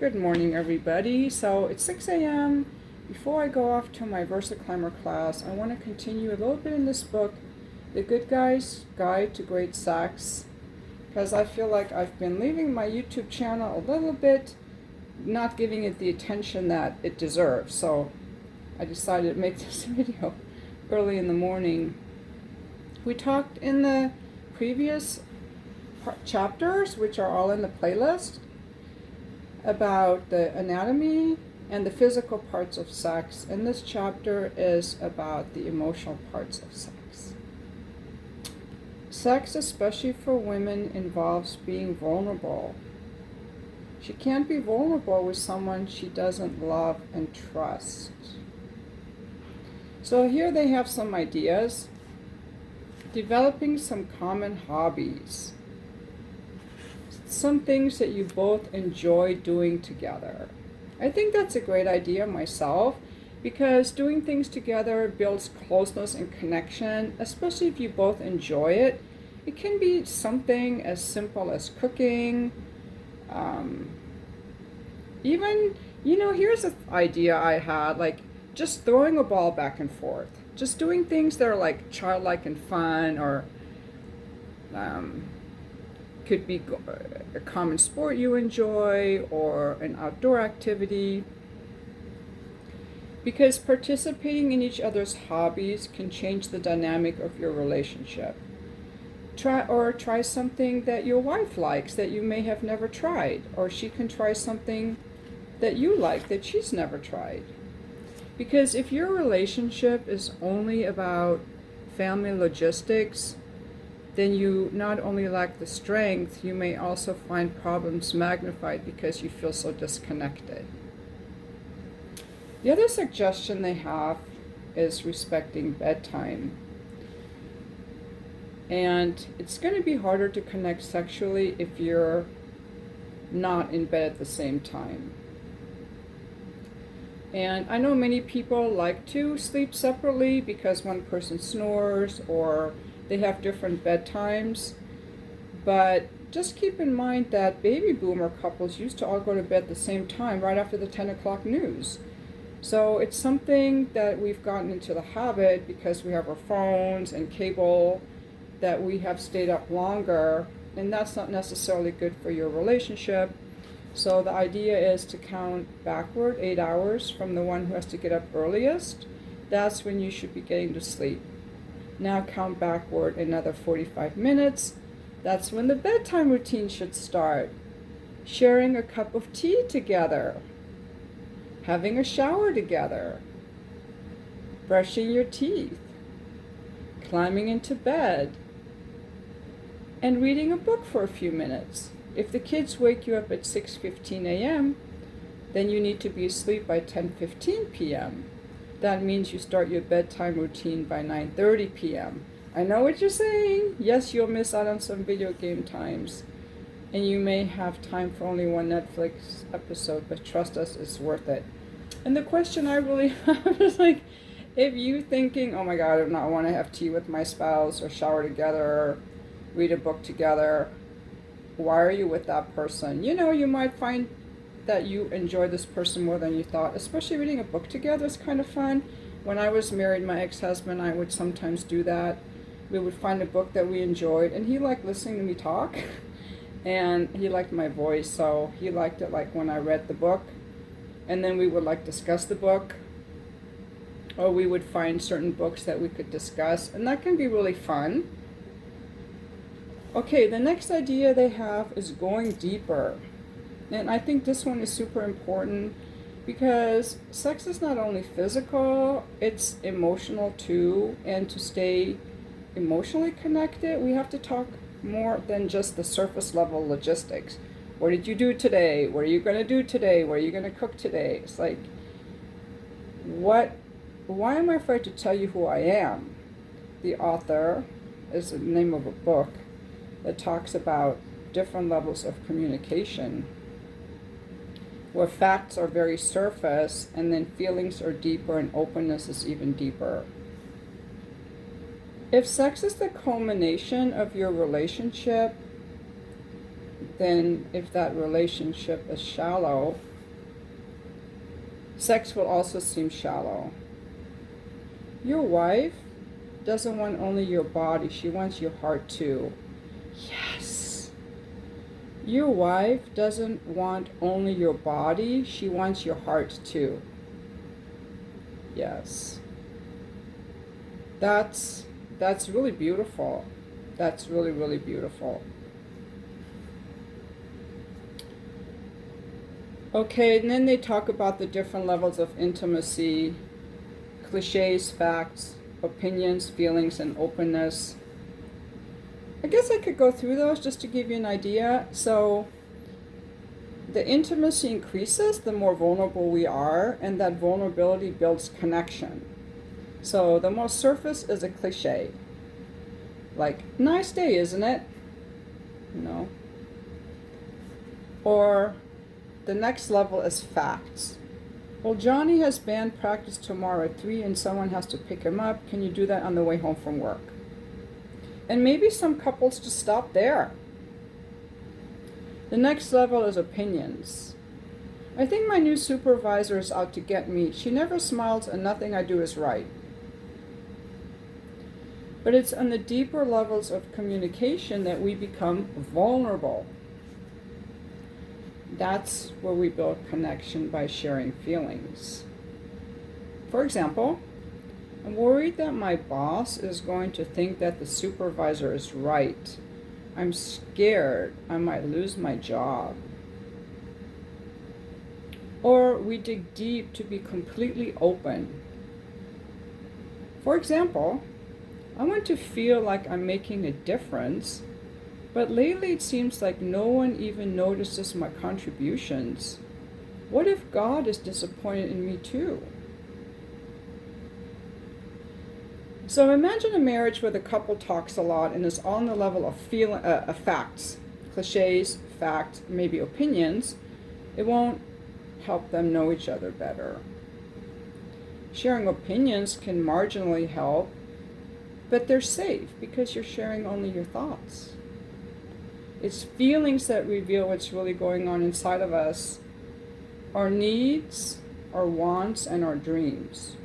Good morning, everybody. So it's 6 a.m. Before I go off to my VersaClimber class, I want to continue a little bit in this book, The Good Guy's Guide to Great Sex, because I feel like I've been leaving my YouTube channel a little bit, not giving it the attention that it deserves. So I decided to make this video early in the morning. We talked in the previous chapters, which are all in the playlist, about the anatomy and the physical parts of sex, and this chapter is about the emotional parts of sex. Sex, especially for women, involves being vulnerable. She can't be vulnerable with someone she doesn't love and trust. So here they have some ideas. Developing some common hobbies. Some things that you both enjoy doing together. I think that's a great idea myself, because doing things together builds closeness and connection, especially if you both enjoy it. It can be something as simple as cooking. Even, here's an idea I had, like just throwing a ball back and forth. Just doing things that are like childlike and fun, or could be a common sport you enjoy or an outdoor activity. Because participating in each other's hobbies can change the dynamic of your relationship. Try something that your wife likes that you may have never tried, or she can try something that you like that she's never tried. Because if your relationship is only about family logistics, then you not only lack the strength, you may also find problems magnified because you feel so disconnected. The other suggestion they have is respecting bedtime. And it's going to be harder to connect sexually if you're not in bed at the same time. And I know many people like to sleep separately because one person snores or they have different bedtimes, but just keep in mind that baby boomer couples used to all go to bed at the same time right after the 10 o'clock news. So it's something that we've gotten into the habit because we have our phones and cable, that we have stayed up longer, and that's not necessarily good for your relationship. So the idea is to count backward 8 hours from the one who has to get up earliest. That's when you should be getting to sleep. Now count backward another 45 minutes. That's when the bedtime routine should start. Sharing a cup of tea together. Having a shower together. Brushing your teeth. Climbing into bed. And reading a book for a few minutes. If the kids wake you up at 6:15 a.m., then you need to be asleep by 10:15 p.m. That means you start your bedtime routine by 9:30 p.m. I know what you're saying. Yes, you'll miss out on some video game times, and you may have time for only one Netflix episode, but trust us, it's worth it. And the question I really have is, like, if you thinking, oh my God, I do not want to have tea with my spouse or shower together or read a book together, why are you with that person? You might find that you enjoy this person more than you thought. Especially reading a book together is kind of fun. When I was married, my ex-husband, I would sometimes do that. We would find a book that we enjoyed, and he liked listening to me talk, and he liked my voice, so he liked it like when I read the book, and then we would like discuss the book, or we would find certain books that we could discuss, and that can be really fun. Okay, the next idea they have is going deeper. And I think this one is super important because sex is not only physical, it's emotional too. And to stay emotionally connected, we have to talk more than just the surface level logistics. What did you do today? What are you going to do today? What are you going to cook today? It's like, why am I afraid to tell you who I am? The author is the name of a book that talks about different levels of communication, where facts are very surface and then feelings are deeper and openness is even deeper. If sex is the culmination of your relationship, then if that relationship is shallow, Sex will also seem shallow. Your wife doesn't want only your body, she wants your heart too. Yes. Your wife doesn't want only your body, she wants your heart too. Yes. That's really beautiful. That's really, really beautiful. Okay, and then they talk about the different levels of intimacy, cliches, facts, opinions, feelings, and openness. I guess I could go through those just to give you an idea. So the intimacy increases the more vulnerable we are, and that vulnerability builds connection. So the most surface is a cliche. Like, nice day, isn't it? No. Or the next level is facts. Well, Johnny has band practice tomorrow at 3 and someone has to pick him up. Can you do that on the way home from work? And maybe some couples just stop there. The next level is opinions. I think my new supervisor is out to get me. She never smiles and nothing I do is right. But it's on the deeper levels of communication that we become vulnerable. That's where we build connection by sharing feelings. For example, I'm worried that my boss is going to think that the supervisor is right. I'm scared I might lose my job. Or we dig deep to be completely open. For example, I want to feel like I'm making a difference, but lately it seems like no one even notices my contributions. What if God is disappointed in me too? So imagine a marriage where the couple talks a lot and is on the level of facts, cliches, facts, maybe opinions. It won't help them know each other better. Sharing opinions can marginally help, but they're safe because you're sharing only your thoughts. It's feelings that reveal what's really going on inside of us, our needs, our wants, and our dreams.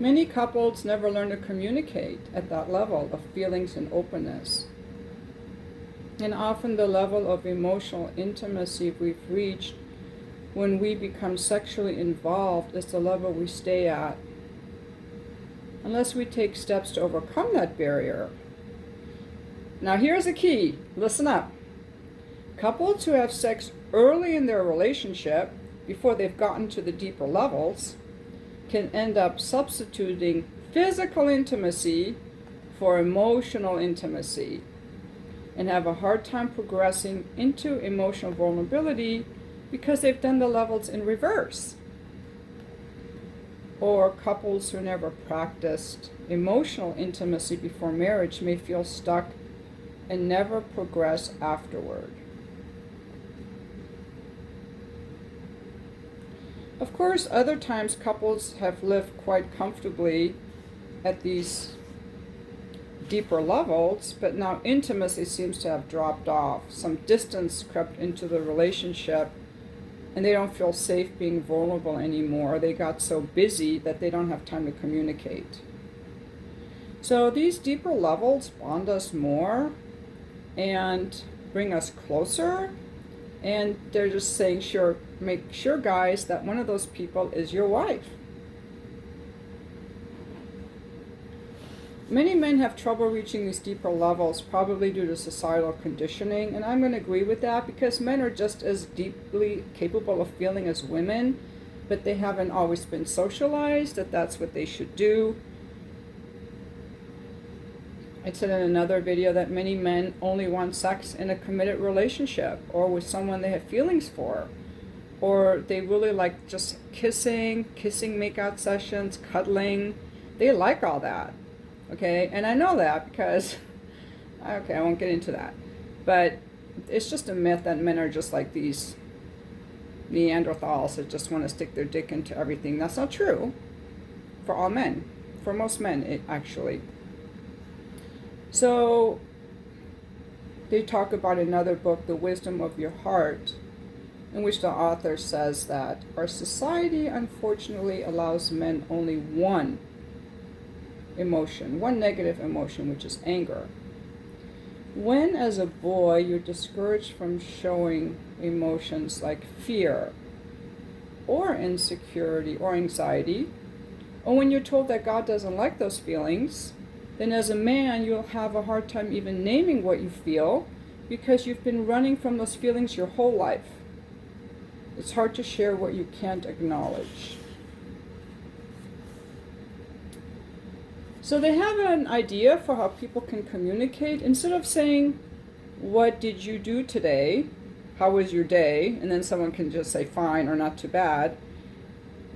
Many couples never learn to communicate at that level of feelings and openness. And often the level of emotional intimacy we've reached when we become sexually involved is the level we stay at, unless we take steps to overcome that barrier. Now here's a key. Listen up. Couples who have sex early in their relationship, before they've gotten to the deeper levels, can end up substituting physical intimacy for emotional intimacy and have a hard time progressing into emotional vulnerability because they've done the levels in reverse. Or couples who never practiced emotional intimacy before marriage may feel stuck and never progress afterward. Of course, other times couples have lived quite comfortably at these deeper levels, but now intimacy seems to have dropped off. Some distance crept into the relationship, and they don't feel safe being vulnerable anymore. They got so busy that they don't have time to communicate. So these deeper levels bond us more and bring us closer. And they're just saying, sure, make sure, guys, that one of those people is your wife. Many men have trouble reaching these deeper levels, probably due to societal conditioning, and I'm going to agree with that because men are just as deeply capable of feeling as women, but they haven't always been socialized that that's what they should do. I said in another video that many men only want sex in a committed relationship or with someone they have feelings for, or they really like just kissing makeout sessions, cuddling. They like all that. Okay, and I know that because, okay, I won't get into that. But it's just a myth that men are just like these Neanderthals that just want to stick their dick into everything. That's not true for all men. For most men, actually. So they talk about another book, The Wisdom of Your Heart, in which the author says that our society unfortunately allows men only one emotion, one negative emotion, which is anger. When, as a boy, you're discouraged from showing emotions like fear or insecurity or anxiety, or when you're told that God doesn't like those feelings, then as a man, you'll have a hard time even naming what you feel because you've been running from those feelings your whole life. It's hard to share what you can't acknowledge. So they have an idea for how people can communicate. Instead of saying, "What did you do today? How was your day?" and then someone can just say fine or not too bad,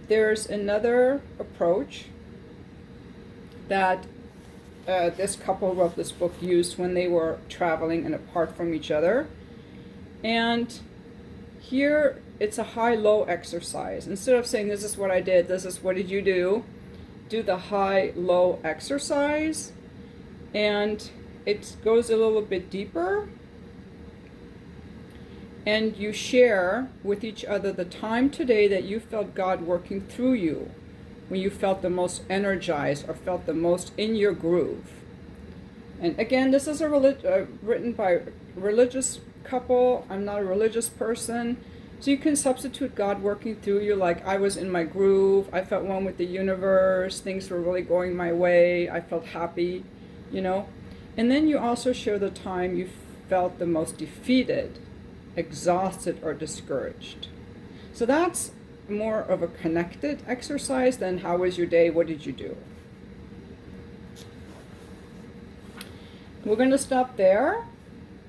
there's another approach that this couple wrote this book used when they were traveling and apart from each other. And here it's a high-low exercise. Instead of saying, "This is what I did, this is what did you do," do the high-low exercise, and it goes a little bit deeper, and you share with each other the time today that you felt God working through you, when you felt the most energized or felt the most in your groove. And again, this is written by a religious couple. I'm not a religious person. So you can substitute God working through you, like I was in my groove, I felt one with the universe, things were really going my way, I felt happy, you know. And then you also share the time you felt the most defeated, exhausted, or discouraged. So that's more of a connected exercise than how was your day, what did you do. We're going to stop there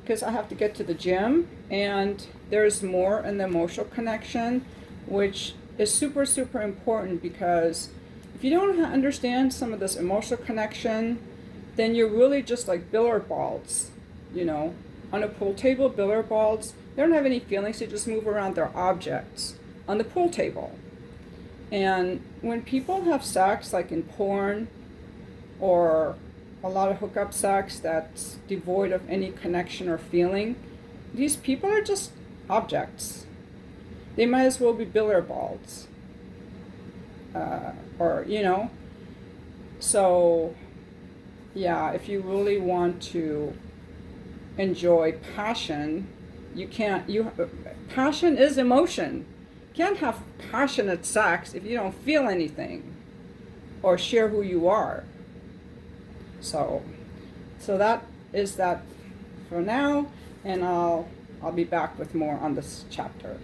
because I have to get to the gym, and there's more in the emotional connection, which is super, super important, because if you don't understand some of this emotional connection, then you're really just like billiard balls, you know, on a pool table. Billiard balls, they don't have any feelings, they just move around their objects on the pool table. And when people have sex, like in porn or a lot of hookup sex that's devoid of any connection or feeling, these people are just objects. They might as well be billiard balls. Or, you know. So, yeah, if you really want to enjoy passion, passion is emotion. You can't have passionate sex if you don't feel anything or share who you are. So that is that for now, and I'll be back with more on this chapter.